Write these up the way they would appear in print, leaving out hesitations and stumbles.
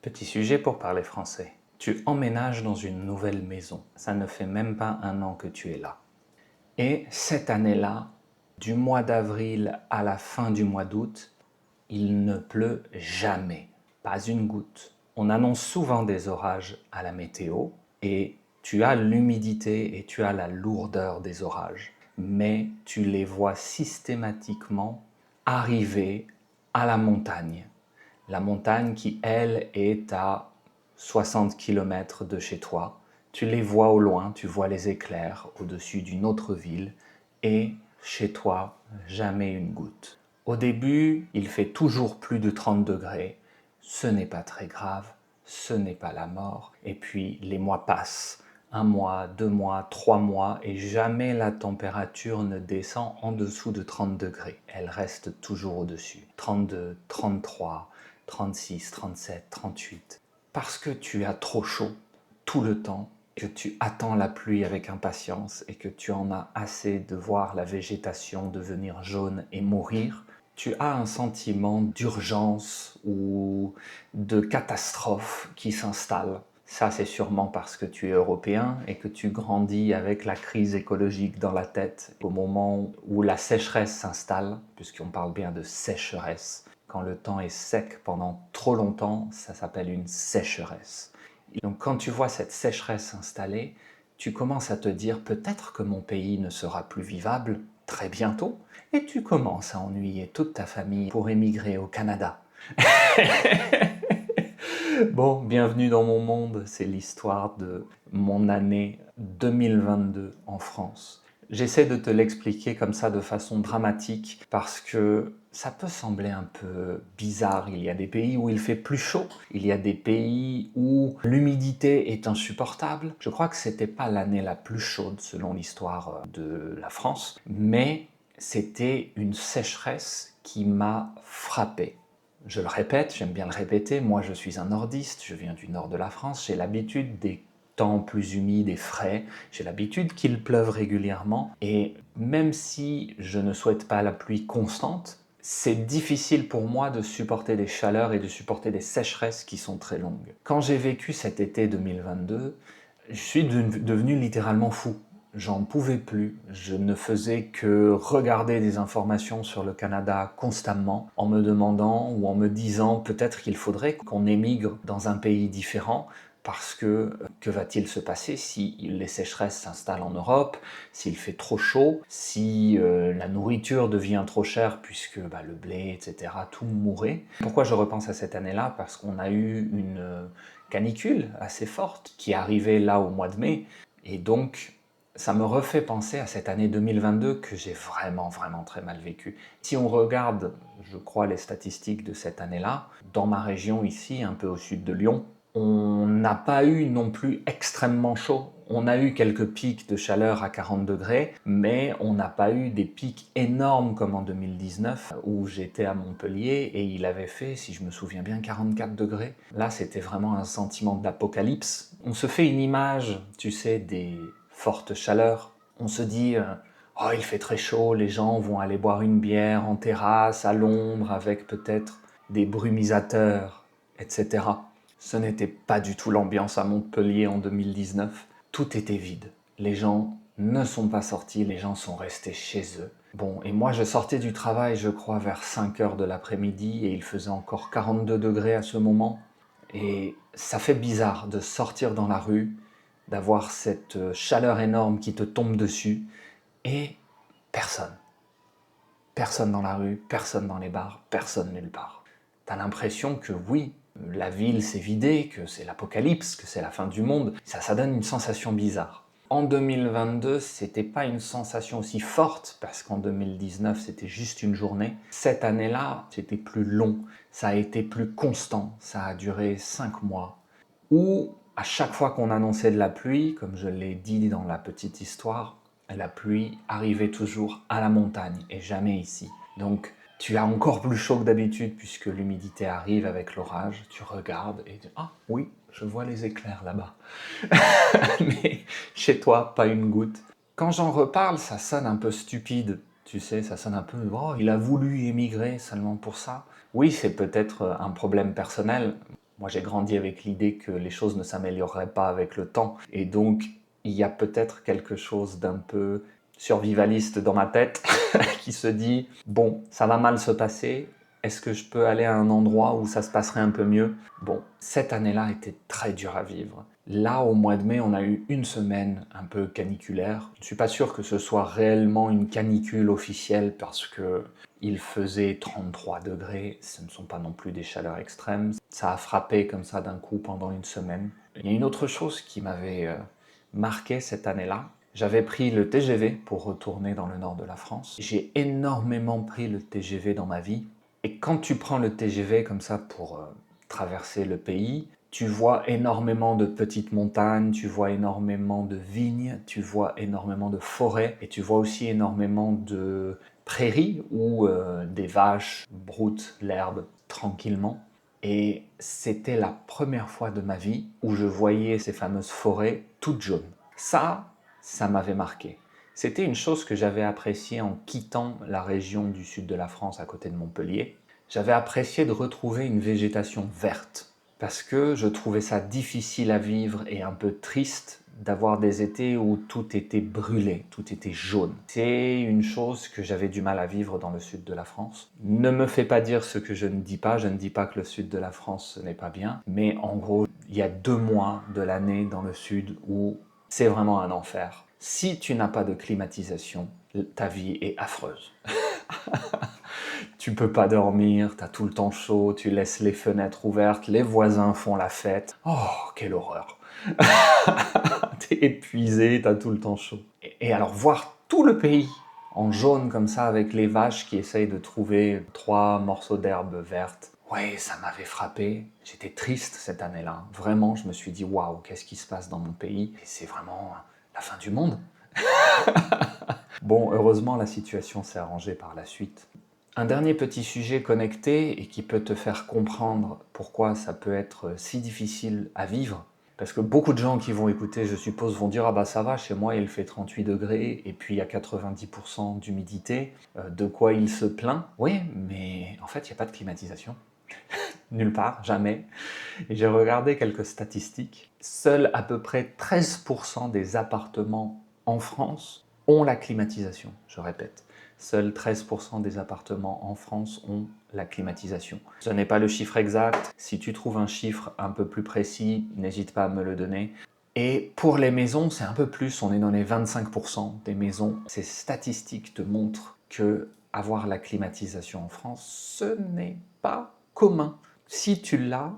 Petit sujet pour parler français. Tu emménages dans une nouvelle maison. Ça ne fait même pas un an que tu es là. Et cette année-là, du mois d'avril à la fin du mois d'août, il ne pleut jamais. Pas une goutte. On annonce souvent des orages à la météo et tu as l'humidité et tu as la lourdeur des orages. Mais tu les vois systématiquement arriver à la montagne. La montagne qui, elle, est à 60 km de chez toi. Tu les vois au loin, tu vois les éclairs au-dessus d'une autre ville et chez toi, jamais une goutte. Au début, il fait toujours plus de 30 degrés. Ce n'est pas très grave, ce n'est pas la mort. Et puis les mois passent. 1 mois, 2 mois, 3 mois, et jamais la température ne descend en dessous de 30 degrés. Elle reste toujours au-dessus. 32, 33, 36, 37, 38. Parce que tu as trop chaud tout le temps, que tu attends la pluie avec impatience et que tu en as assez de voir la végétation devenir jaune et mourir, tu as un sentiment d'urgence ou de catastrophe qui s'installe. Ça, c'est sûrement parce que tu es européen et que tu grandis avec la crise écologique dans la tête au moment où la sécheresse s'installe, puisqu'on parle bien de sécheresse. Quand le temps est sec pendant trop longtemps, ça s'appelle une sécheresse. Et donc quand tu vois cette sécheresse s'installer, tu commences à te dire peut-être que mon pays ne sera plus vivable très bientôt, et tu commences à ennuyer toute ta famille pour émigrer au Canada. Bon, bienvenue dans mon monde, c'est l'histoire de mon année 2022 en France. J'essaie de te l'expliquer comme ça de façon dramatique parce que ça peut sembler un peu bizarre. Il y a des pays où il fait plus chaud, il y a des pays où l'humidité est insupportable. Je crois que c'était pas l'année la plus chaude selon l'histoire de la France, mais c'était une sécheresse qui m'a frappé. Je le répète, j'aime bien le répéter, moi je suis un nordiste, je viens du nord de la France, j'ai l'habitude des temps plus humides et frais, j'ai l'habitude qu'il pleuve régulièrement, et même si je ne souhaite pas la pluie constante, c'est difficile pour moi de supporter des chaleurs et de supporter des sécheresses qui sont très longues. Quand j'ai vécu cet été 2022, je suis devenu littéralement fou. J'en pouvais plus, je ne faisais que regarder des informations sur le Canada constamment en me demandant ou en me disant peut-être qu'il faudrait qu'on émigre dans un pays différent parce que va-t-il se passer si les sécheresses s'installent en Europe, s'il fait trop chaud, si la nourriture devient trop chère puisque le blé, etc., tout mourrait. Pourquoi je repense à cette année-là? Parce qu'on a eu une canicule assez forte qui est arrivée là au mois de mai, et donc ça me refait penser à cette année 2022 que j'ai vraiment très mal vécue. Si on regarde, je crois, les statistiques de cette année-là, dans ma région ici, un peu au sud de Lyon, on n'a pas eu non plus extrêmement chaud. On a eu quelques pics de chaleur à 40 degrés, mais on n'a pas eu des pics énormes comme en 2019 où j'étais à Montpellier et il avait fait, si je me souviens bien, 44 degrés. Là, c'était vraiment un sentiment d'apocalypse. On se fait une image, tu sais, des fortes chaleurs. On se dit oh, il fait très chaud, les gens vont aller boire une bière en terrasse, à l'ombre, avec peut-être des brumisateurs, etc. Ce n'était pas du tout l'ambiance à Montpellier en 2019. Tout était vide. Les gens ne sont pas sortis, les gens sont restés chez eux. Bon, et moi je sortais du travail, je crois, vers 5 heures de l'après-midi et il faisait encore 42 degrés à ce moment. Et ça fait bizarre de sortir dans la rue, d'avoir cette chaleur énorme qui te tombe dessus et personne. Personne dans la rue, personne dans les bars, personne nulle part. T'as l'impression que oui, la ville s'est vidée, que c'est l'apocalypse, que c'est la fin du monde. Ça donne une sensation bizarre. En 2022, c'était pas une sensation aussi forte, parce qu'en 2019, c'était juste une journée. Cette année-là, c'était plus long, ça a été plus constant, ça a duré 5 mois. Où, à chaque fois qu'on annonçait de la pluie, comme je l'ai dit dans la petite histoire, la pluie arrivait toujours à la montagne et jamais ici. Donc, tu as encore plus chaud que d'habitude puisque l'humidité arrive avec l'orage. Tu regardes et tu dis « Ah oui, je vois les éclairs là-bas. » Mais chez toi, pas une goutte. Quand j'en reparle, ça sonne un peu stupide. Tu sais, ça sonne un peu « Oh, il a voulu émigrer seulement pour ça. » Oui, c'est peut-être un problème personnel. Moi, j'ai grandi avec l'idée que les choses ne s'amélioreraient pas avec le temps. Et donc, il y a peut-être quelque chose d'un peu survivaliste dans ma tête qui se dit, bon, ça va mal se passer, est-ce que je peux aller à un endroit où ça se passerait un peu mieux? Bon, cette année-là était très dure à vivre. Là, au mois de mai, on a eu une semaine un peu caniculaire. Je ne suis pas sûr que ce soit réellement une canicule officielle parce que il faisait 33 degrés, ce ne sont pas non plus des chaleurs extrêmes. Ça a frappé comme ça d'un coup pendant une semaine. Il y a une autre chose qui m'avait marqué cette année-là. J'avais pris le TGV pour retourner dans le nord de la France. J'ai énormément pris le TGV dans ma vie. Et quand tu prends le TGV comme ça pour traverser le pays, tu vois énormément de petites montagnes, tu vois énormément de vignes, tu vois énormément de forêts et tu vois aussi énormément de prairies où des vaches broutent l'herbe tranquillement. Et c'était la première fois de ma vie où je voyais ces fameuses forêts toutes jaunes. Ça m'avait marqué. C'était une chose que j'avais appréciée en quittant la région du sud de la France à côté de Montpellier. J'avais apprécié de retrouver une végétation verte parce que je trouvais ça difficile à vivre et un peu triste d'avoir des étés où tout était brûlé, tout était jaune. C'est une chose que j'avais du mal à vivre dans le sud de la France. Ne me fais pas dire ce que je ne dis pas, je ne dis pas que le sud de la France ce n'est pas bien, mais en gros, il y a 2 mois de l'année dans le sud où c'est vraiment un enfer. Si tu n'as pas de climatisation, ta vie est affreuse. Tu peux pas dormir, t'as tout le temps chaud, tu laisses les fenêtres ouvertes, les voisins font la fête. Oh, quelle horreur! T'es épuisé, t'as tout le temps chaud. Et alors voir tout le pays en jaune comme ça avec les vaches qui essayent de trouver 3 morceaux d'herbe verte. Ouais, ça m'avait frappé. J'étais triste cette année-là. Vraiment, je me suis dit, waouh, qu'est-ce qui se passe dans mon pays? Et c'est vraiment la fin du monde. Bon, heureusement, la situation s'est arrangée par la suite. Un dernier petit sujet connecté et qui peut te faire comprendre pourquoi ça peut être si difficile à vivre. Parce que beaucoup de gens qui vont écouter, je suppose, vont dire « Ah bah ça va, chez moi il fait 38 degrés et puis il y a 90% d'humidité, de quoi il se plaint ?» Oui, mais en fait il n'y a pas de climatisation. Nulle part, jamais. Et j'ai regardé quelques statistiques. Seuls à peu près 13% des appartements en France ont la climatisation, je répète. Seuls 13% des appartements en France ont la climatisation. Ce n'est pas le chiffre exact. Si tu trouves un chiffre un peu plus précis, n'hésite pas à me le donner. Et pour les maisons, c'est un peu plus, on est dans les 25% des maisons. Ces statistiques te montrent que avoir la climatisation en France, ce n'est pas commun. Si tu l'as,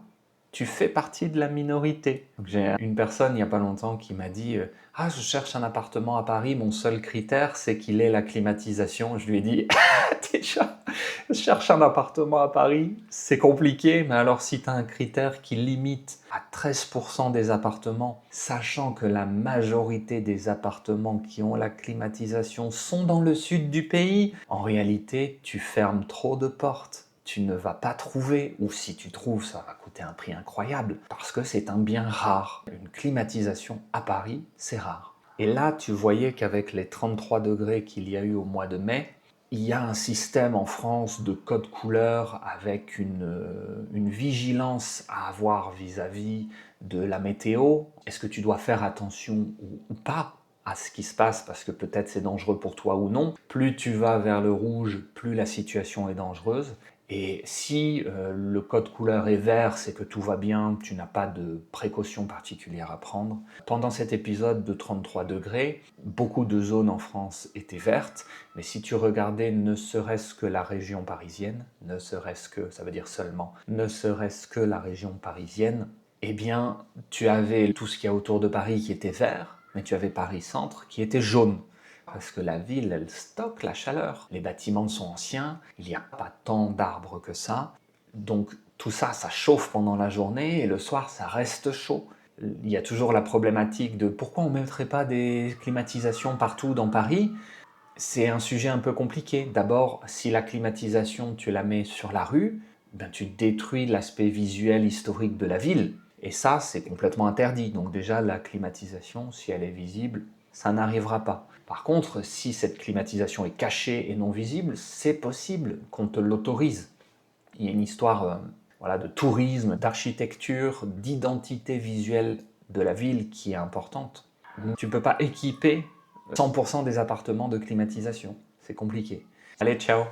tu fais partie de la minorité. J'ai une personne il n'y a pas longtemps qui m'a dit « Ah, je cherche un appartement à Paris, mon seul critère c'est qu'il ait la climatisation. » Je lui ai dit « Déjà, je cherche un appartement à Paris, c'est compliqué, mais alors si tu as un critère qui limite à 13% des appartements, sachant que la majorité des appartements qui ont la climatisation sont dans le sud du pays, en réalité, tu fermes trop de portes. Tu ne vas pas trouver, ou si tu trouves, ça va coûter un prix incroyable, parce que c'est un bien rare. Une climatisation à Paris, c'est rare. Et là, tu voyais qu'avec les 33 degrés qu'il y a eu au mois de mai, il y a un système en France de code couleur avec une vigilance à avoir vis-à-vis de la météo. Est-ce que tu dois faire attention ou pas à ce qui se passe parce que peut-être c'est dangereux pour toi ou non. Plus tu vas vers le rouge, plus la situation est dangereuse. Et si le code couleur est vert, c'est que tout va bien, tu n'as pas de précautions particulières à prendre. Pendant cet épisode de 33 degrés, beaucoup de zones en France étaient vertes, mais si tu regardais ne serait-ce que la région parisienne, ne serait-ce que, ça veut dire seulement, ne serait-ce que la région parisienne, eh bien, tu avais tout ce qu'il y a autour de Paris qui était vert, mais tu avais Paris-Centre qui était jaune. Parce que la ville, elle stocke la chaleur. Les bâtiments sont anciens, il n'y a pas tant d'arbres que ça. Donc tout ça, ça chauffe pendant la journée et le soir, ça reste chaud. Il y a toujours la problématique de pourquoi on ne mettrait pas des climatisations partout dans Paris. C'est un sujet un peu compliqué. D'abord, si la climatisation, tu la mets sur la rue, ben tu détruis l'aspect visuel historique de la ville. Et ça, c'est complètement interdit. Donc déjà, la climatisation, si elle est visible, ça n'arrivera pas. Par contre, si cette climatisation est cachée et non visible, c'est possible qu'on te l'autorise. Il y a une histoire voilà, de tourisme, d'architecture, d'identité visuelle de la ville qui est importante. Tu ne peux pas équiper 100% des appartements de climatisation. C'est compliqué. Allez, ciao!